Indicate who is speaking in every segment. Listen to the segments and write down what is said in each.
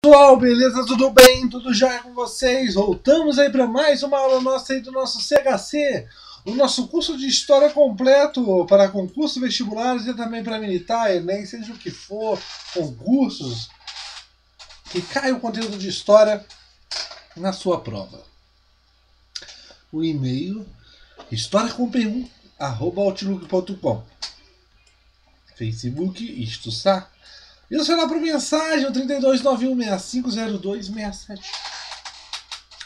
Speaker 1: Pessoal, beleza? Tudo bem? Tudo já com vocês? Voltamos aí para mais uma aula nossa aí do nosso CHC, o nosso curso de História completo para concursos vestibulares e também para militar, Enem, seja o que for, concursos, que caia o conteúdo de História na sua prova. O e-mail historiacom1@outlook.com. Facebook, isto sa. E o celular para mensagem, o 3291650267.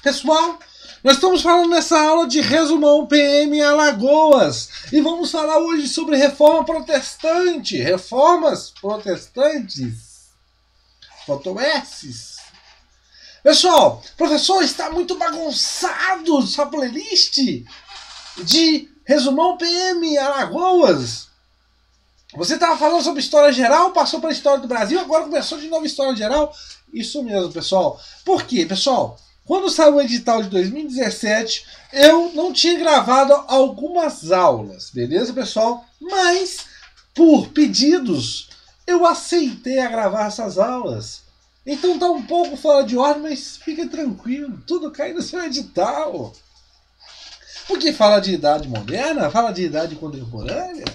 Speaker 1: Pessoal, nós estamos falando nessa aula de resumão PM Alagoas. E vamos falar hoje sobre reforma protestante. Reformas protestantes. Foto-S. Pessoal, professor, está muito bagunçado essa playlist de resumão PM Alagoas. Você estava falando sobre história geral, passou para a história do Brasil, agora começou de novo história geral. Isso mesmo, pessoal. Por quê, pessoal? Quando saiu o edital de 2017, eu não tinha gravado algumas aulas, beleza, pessoal? Mas, por pedidos, eu aceitei a gravar essas aulas. Então tá um pouco fora de ordem, mas fica tranquilo, tudo cai no seu edital. Porque fala de idade moderna, fala de idade contemporânea.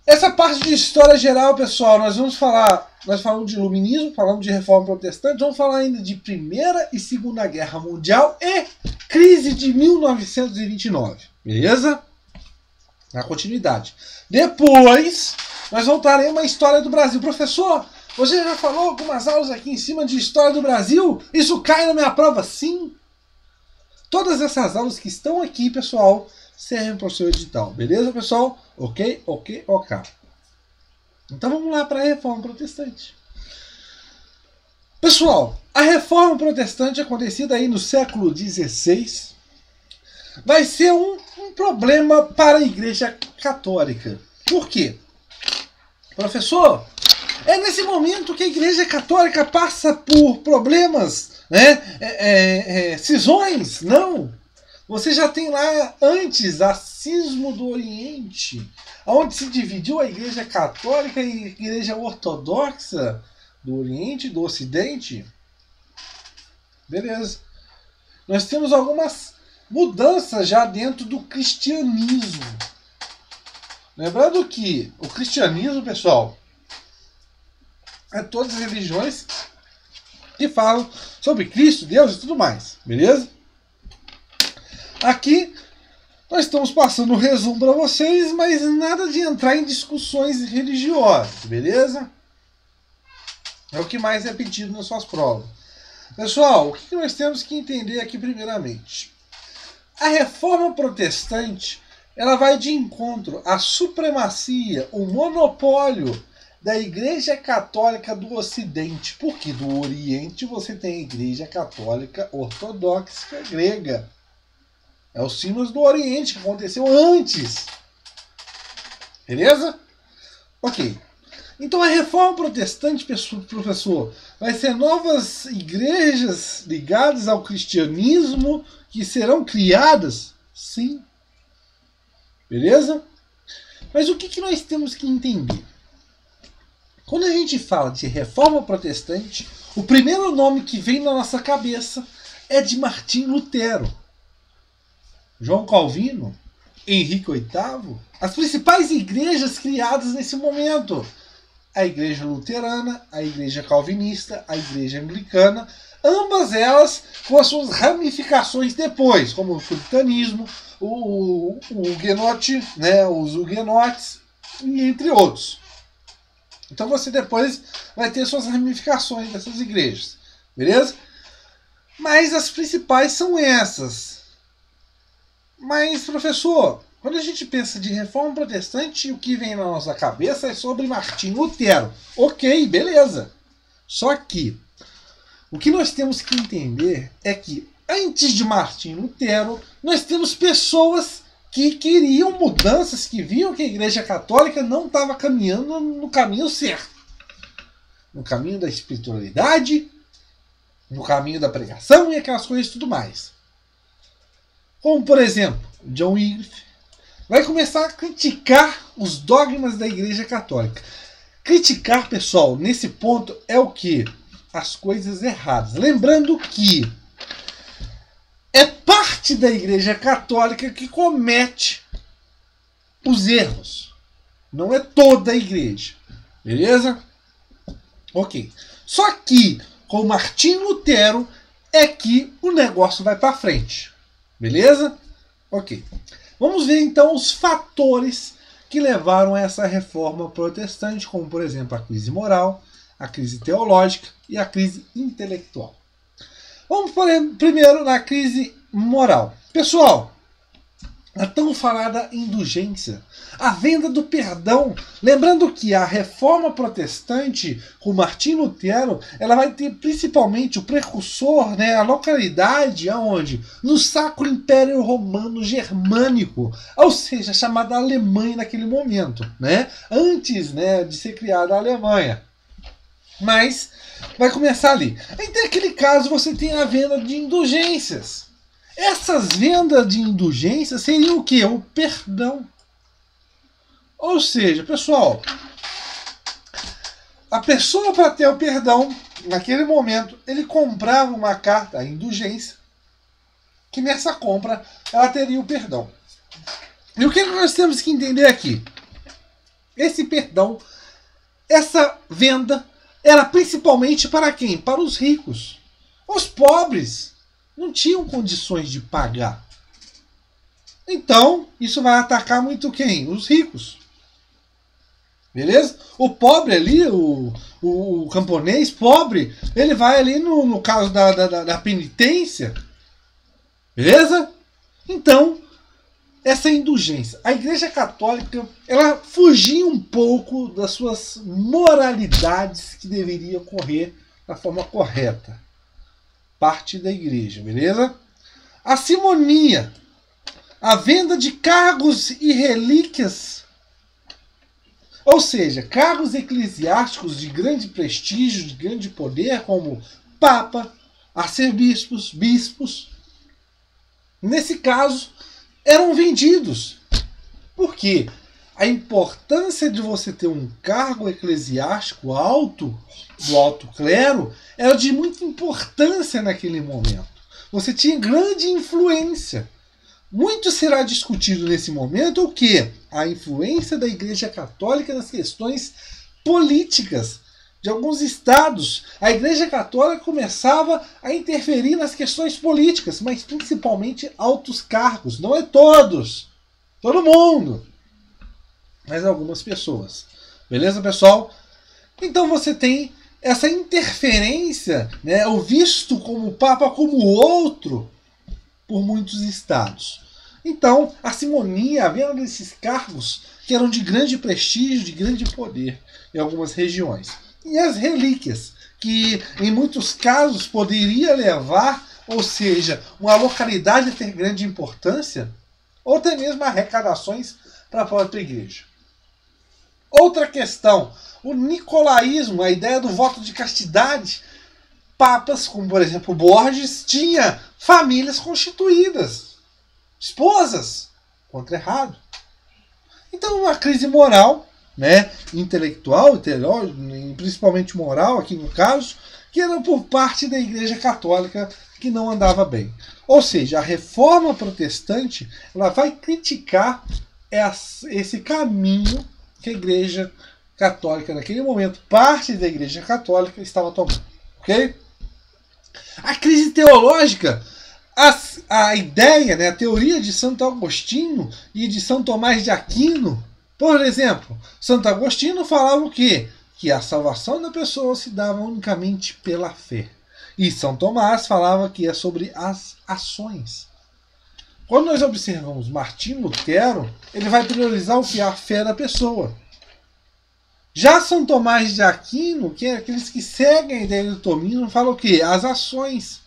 Speaker 1: Essa parte de história geral, pessoal, nós falamos de iluminismo, falamos de reforma protestante, vamos falar ainda de Primeira e Segunda Guerra Mundial e crise de 1929, beleza? Na continuidade. Depois, nós voltaremos à história do Brasil. Professor, você já falou algumas aulas aqui em cima de história do Brasil? Isso cai na minha prova? Sim. Todas essas aulas que estão aqui, pessoal, servem para o seu edital. Beleza, pessoal? Ok. Então vamos lá para a Reforma Protestante. Pessoal, a Reforma Protestante acontecida aí no século XVI vai ser um problema para a Igreja Católica. Por quê? Professor, é nesse momento que a Igreja Católica passa por problemas, né? Cisões? Não. Você já tem lá antes a cisma do Oriente, onde se dividiu a Igreja Católica e a Igreja Ortodoxa do Oriente e do Ocidente. Beleza. Nós temos algumas mudanças já dentro do cristianismo. Lembrando que o cristianismo, pessoal, é todas as religiões que falam sobre Cristo, Deus e tudo mais. Beleza? Aqui nós estamos passando um resumo para vocês, mas nada de entrar em discussões religiosas, beleza? É o que mais é pedido nas suas provas. Pessoal, o que nós temos que entender aqui primeiramente? A reforma protestante, ela vai de encontro à supremacia, o monopólio da Igreja Católica do Ocidente. Porque do Oriente você tem a Igreja Católica Ortodoxa Grega. É os símbolos do Oriente que aconteceu antes. Beleza? Ok. Então a reforma protestante, professor, vai ser novas igrejas ligadas ao cristianismo que serão criadas? Sim. Beleza? Mas o que nós temos que entender? Quando a gente fala de reforma protestante, o primeiro nome que vem na nossa cabeça é de Martim Lutero. João Calvino, Henrique VIII, as principais igrejas criadas nesse momento. A Igreja Luterana, a Igreja Calvinista, a Igreja Anglicana, ambas elas com as suas ramificações depois, como o puritanismo, o huguenote, né, os huguenotes, e entre outros. Então você depois vai ter suas ramificações dessas igrejas, beleza? Mas as principais são essas. Mas, professor, quando a gente pensa de reforma protestante, o que vem na nossa cabeça é sobre Martim Lutero. Ok, beleza. Só que o que nós temos que entender é que antes de Martim Lutero, nós temos pessoas que queriam mudanças, que viam que a Igreja Católica não estava caminhando no caminho certo. No caminho da espiritualidade, no caminho da pregação e aquelas coisas e tudo mais. Como, por exemplo, John Wycliffe vai começar a criticar os dogmas da Igreja Católica. Criticar, pessoal, nesse ponto é o quê? as coisas erradas. Lembrando que é parte da Igreja Católica que comete os erros. Não é toda a igreja. Beleza? Ok. Só que com Martinho Lutero é que o negócio vai para frente. Beleza? Ok. Vamos ver então os fatores que levaram a essa reforma protestante, como por exemplo a crise moral, a crise teológica e a crise intelectual. Vamos primeiro na crise moral. Pessoal, a tão falada indulgência, a venda do perdão. Lembrando que a reforma protestante, com Martinho Lutero, ela vai ter principalmente o precursor, né, a localidade aonde? No Sacro Império Romano Germânico, ou seja, chamada Alemanha naquele momento, né, antes, né, de ser criada a Alemanha. Mas vai começar ali. Então, naquele caso, você tem a venda de indulgências. Essas vendas de indulgências seriam o quê? O perdão. Ou seja, pessoal, a pessoa, para ter o perdão, naquele momento, ele comprava uma carta, a indulgência, que nessa compra ela teria o perdão. E o que nós temos que entender aqui? Esse perdão, essa venda, era principalmente para quem? Para os ricos. Os pobres não tinham condições de pagar. Então, isso vai atacar muito quem? Os ricos. Beleza? O pobre ali, o camponês pobre, ele vai ali no caso da penitência. Beleza? Então, essa indulgência. A Igreja Católica, ela fugia um pouco das suas moralidades que deveria ocorrer da forma correta. Parte da igreja, beleza? A simonia, a venda de cargos e relíquias, ou seja, cargos eclesiásticos de grande prestígio, de grande poder, como papa, arcebispos, bispos, nesse caso, eram vendidos. Por quê? A importância de você ter um cargo eclesiástico alto, do alto clero, era de muita importância naquele momento. Você tinha grande influência. Muito será discutido nesse momento o quê? A influência da Igreja Católica nas questões políticas de alguns estados. A Igreja Católica começava a interferir nas questões políticas, mas principalmente altos cargos. Não é todos. Todo mundo. Mas algumas pessoas. Beleza, pessoal? Então você tem essa interferência, né, o visto como o Papa como outro por muitos estados. Então, a simonia, a venda desses cargos que eram de grande prestígio, de grande poder em algumas regiões. E as relíquias, que em muitos casos poderia levar, ou seja, uma localidade a ter grande importância, ou até mesmo arrecadações para a própria igreja. Outra questão, o nicolaísmo, a ideia do voto de castidade. Papas, como por exemplo Borges, tinha famílias constituídas, esposas, contra errado. Então uma crise moral, né, intelectual, principalmente moral aqui no caso, que era por parte da Igreja Católica que não andava bem. Ou seja, a reforma protestante ela vai criticar esse caminho que a Igreja Católica, naquele momento, parte da Igreja Católica estava tomando. Ok? A crise teológica, a ideia, né, a teoria de Santo Agostinho e de São Tomás de Aquino, por exemplo, Santo Agostinho falava o quê? Que a salvação da pessoa se dava unicamente pela fé. E São Tomás falava que é sobre as ações. Quando nós observamos Martinho Lutero, ele vai priorizar o que? A fé da pessoa. Já São Tomás de Aquino, que é aqueles que seguem a ideia do Tomino, falam o quê? As ações.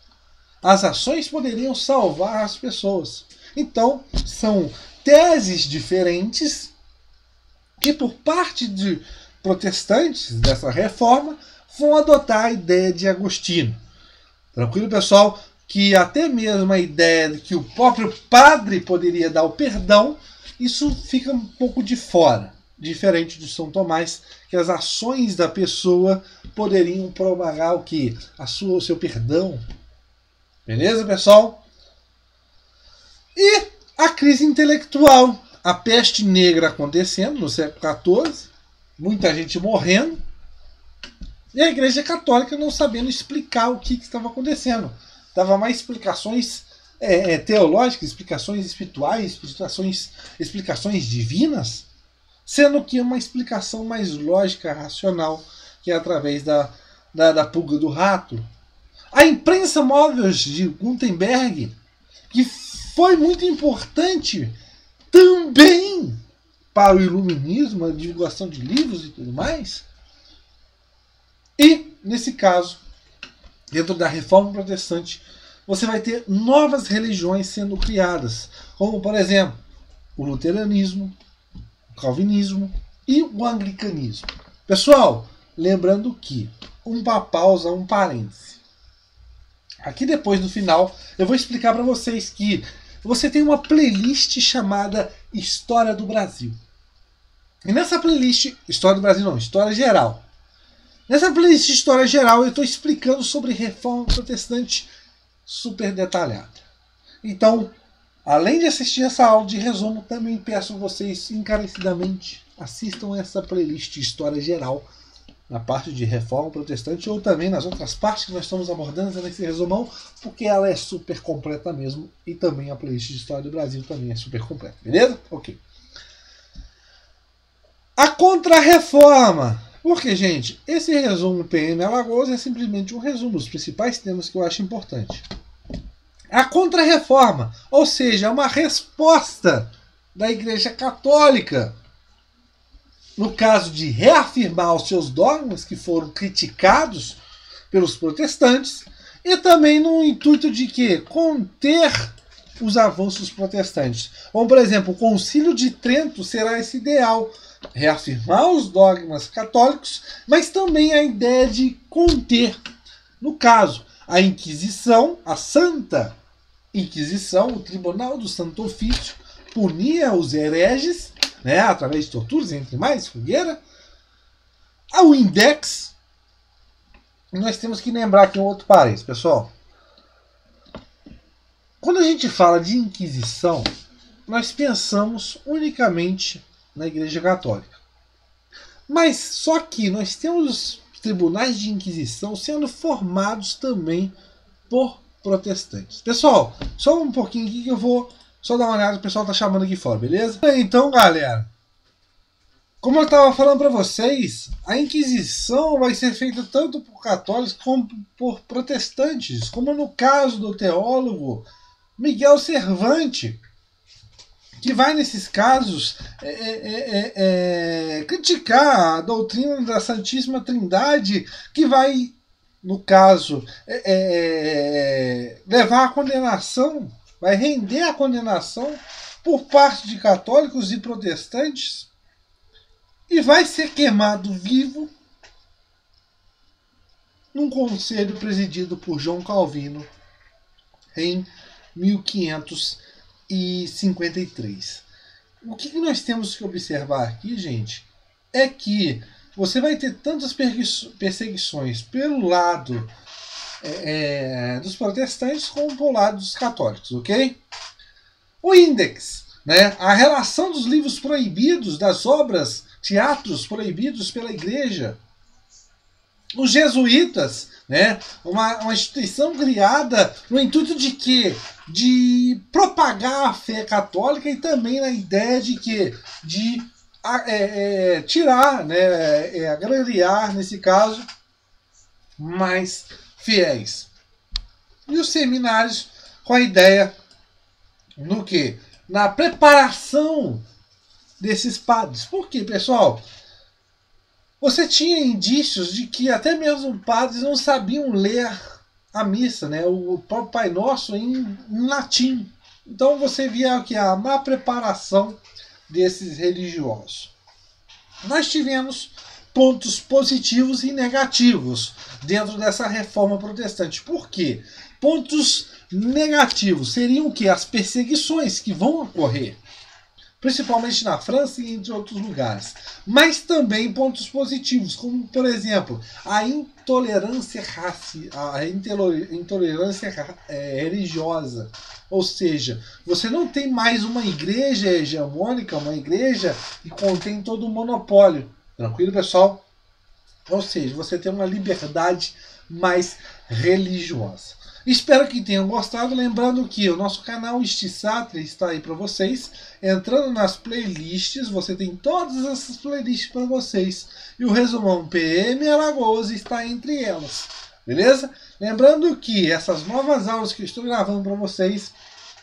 Speaker 1: As ações poderiam salvar as pessoas. Então, são teses diferentes que, por parte de protestantes dessa reforma, vão adotar a ideia de Agostinho. Tranquilo, pessoal? Que até mesmo a ideia de que o próprio padre poderia dar o perdão, isso fica um pouco de fora. diferente de São Tomás, que as ações da pessoa poderiam propagar o quê? O seu perdão. Beleza, pessoal? E a crise intelectual, a peste negra acontecendo no século XIV, muita gente morrendo, e a Igreja Católica não sabendo explicar o que estava acontecendo. Dava mais explicações teológicas, explicações espirituais, explicações divinas, sendo que uma explicação mais lógica, racional, que é através da pulga do rato. A imprensa móvel de Gutenberg, que foi muito importante também para o iluminismo, a divulgação de livros e tudo mais. E, nesse caso, dentro da Reforma Protestante, você vai ter novas religiões sendo criadas, como, por exemplo, o luteranismo, o calvinismo e o anglicanismo. Pessoal, lembrando que uma pausa, um parêntese. Aqui depois, no final, eu vou explicar para vocês que você tem uma playlist chamada História do Brasil. E nessa playlist, História do Brasil não, História Geral. Nessa playlist de História Geral eu estou explicando sobre Reforma Protestante super detalhada. Então, além de assistir essa aula de resumo, também peço vocês encarecidamente assistam essa playlist de História Geral na parte de Reforma Protestante ou também nas outras partes que nós estamos abordando nesse resumão, porque ela é super completa mesmo e também a playlist de História do Brasil também é super completa, beleza? Ok. A Contra-Reforma. Porque, gente, esse resumo PM Alagoas é simplesmente um resumo dos principais temas que eu acho importante. A Contra-Reforma, ou seja, uma resposta da Igreja Católica, no caso de reafirmar os seus dogmas que foram criticados pelos protestantes, e também no intuito de que conter os avanços protestantes. Como, por exemplo, o Concílio de Trento será esse ideal, reafirmar os dogmas católicos, mas também a ideia de conter. No caso, a Inquisição, a Santa Inquisição, o Tribunal do Santo Ofício, punia os hereges, né, através de torturas, entre mais, fogueira. O Index. Nós temos que lembrar aqui um outro parênteses, pessoal. Quando a gente fala de Inquisição, nós pensamos unicamente na Igreja Católica. Mas só que nós temos os tribunais de Inquisição sendo formados também por protestantes. Pessoal, só um pouquinho aqui que eu vou só dar uma olhada, o pessoal tá chamando aqui fora, beleza? Então, galera, como eu estava falando para vocês, a Inquisição vai ser feita tanto por católicos como por protestantes, como no caso do teólogo Miguel Cervantes, que vai, nesses casos, criticar a doutrina da Santíssima Trindade, que vai, no caso, levar à condenação, vai render a condenação por parte de católicos e protestantes, e vai ser queimado vivo num conselho presidido por João Calvino em 1553. O que nós temos que observar aqui, gente, é que você vai ter tantas perseguições pelo lado dos protestantes como pelo lado dos católicos, ok? O Index, né? A relação dos livros proibidos, das obras, teatros proibidos pela Igreja. Os jesuítas, né? Uma instituição criada no intuito de quê? De propagar a fé católica e também na ideia de que de tirar, né, agrariar, nesse caso, mais fiéis. E os seminários com a ideia no que? Na preparação desses padres. Por quê, pessoal? Você tinha indícios de que até mesmo padres não sabiam ler a missa, né? O próprio Pai Nosso em latim. Então você via que a má preparação desses religiosos. Nós tivemos pontos positivos e negativos dentro dessa reforma protestante. Por quê? Pontos negativos seriam o quê? As perseguições que vão ocorrer. principalmente na França e entre outros lugares. Mas também pontos positivos, como por exemplo, a intolerância religiosa. Ou seja, você não tem mais uma igreja hegemônica, uma igreja que contém todo o monopólio. Tranquilo, pessoal? Ou seja, você tem uma liberdade mais religiosa. Espero que tenham gostado. Lembrando que o nosso canal Stisatra está aí para vocês. Entrando nas playlists, você tem todas essas playlists para vocês. E o resumão PM Alagoas está entre elas. Beleza? Lembrando que essas novas aulas que eu estou gravando para vocês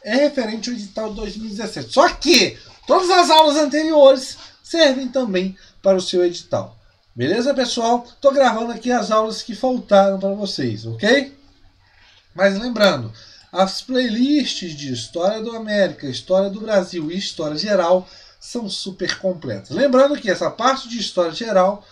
Speaker 1: é referente ao edital 2017. Só que todas as aulas anteriores servem também para o seu edital. Beleza, pessoal? Estou gravando aqui as aulas que faltaram para vocês, ok? Mas lembrando, as playlists de História do América, História do Brasil e História Geral são super completas. Lembrando que essa parte de História Geral,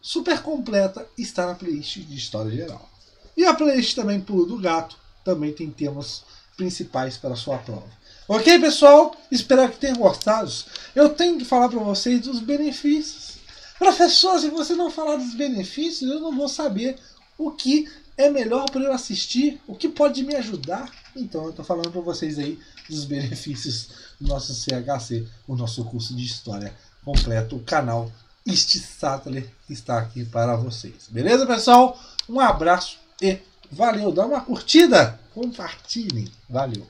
Speaker 1: super completa, está na playlist de História Geral. E a playlist também Pulo do Gato também tem temas principais para a sua prova. Ok, pessoal? Espero que tenham gostado. Eu tenho que falar para vocês dos benefícios. Professor, se você não falar dos benefícios, eu não vou saber o que é melhor para eu assistir, o que pode me ajudar. Então eu estou falando para vocês aí dos benefícios do nosso CHC, o nosso curso de História completo. O canal Stisatra está aqui para vocês. Beleza, pessoal? Um abraço e valeu. Dá uma curtida, compartilhem. Valeu.